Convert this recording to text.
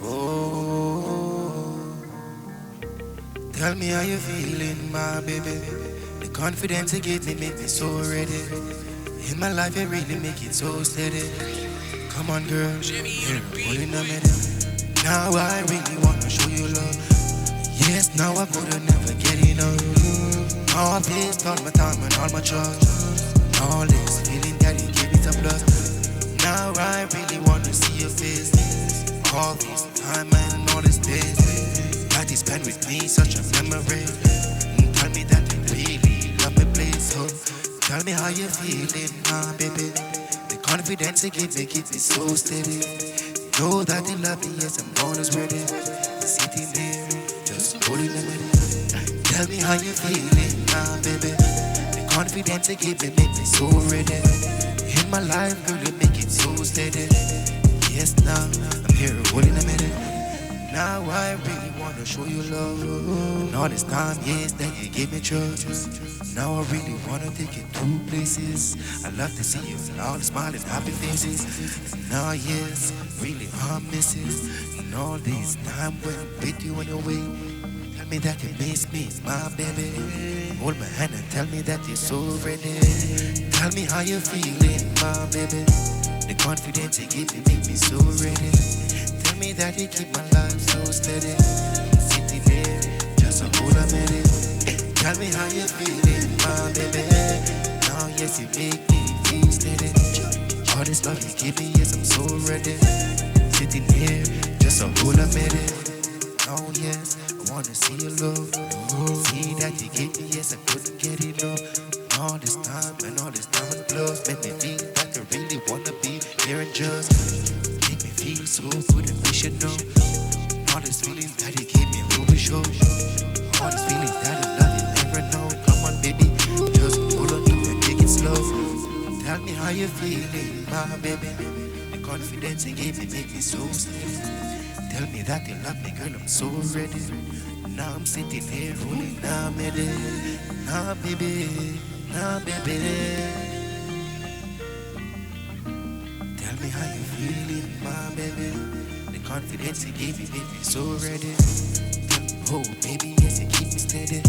Oh, tell me how you feeling, my baby. The confidence you give me make me so ready. In my life, it really make it so steady. Come on, girl, you're holding a minute. Now I really wanna show you love. Yes, now I couldn't never get enough. Now I placed all my time and all my trust. All this feeling that you give it a plus. Now I really wanna see your face. All this time and all this days that you spent with me, such a memory. Tell me that you really love me, please. So tell me how you feeling, my baby. The confidence you give me so steady. Know that you love me, yes, I'm always ready. Sitting there, just holding a minute. Tell me how you feeling, my baby. The confidence you give me make me so ready. In my life, girl, you make it so steady. Yes, now I'm here holding a minute. Now I really wanna show you love. And all this time, yes, that you give me trust. Now I really wanna take you to places. I love to see you and all the smiling, happy faces. Now, yes, really I'm missing. And all this time when I'm with you on your way. Tell me that you miss me, my baby. Hold my hand and tell me that you're so ready. Tell me how you feeling, my baby. The confidence you give me make me so ready. Tell me that you keep my life so steady. Sitting there, just a hold a minute. Tell me how you feeling, my baby. Now, yes, you make me feel steady. All this love you give me, yes, I'm so ready. Sitting here, just a hold a minute. Oh, yes, I wanna see your love. See that you gave me, yes, I couldn't get enough. All this time and all this time and plus make me feel like I really wanna be here and just make me feel so good and we should know. All this feeling that you gave me, will be sure. All this feeling that I love you never know. Come on, baby, just hold on to me and take it slow. Tell me how you feeling, my baby. The confidence you gave me make me so steady. Tell me that you love me, girl, I'm so ready. Now I'm sitting here rolling, now I'm ready. Now, baby, now, baby. Tell me how you feeling, my baby. The confidence you gave me make me so ready. Oh, baby, yes, you keep me steady.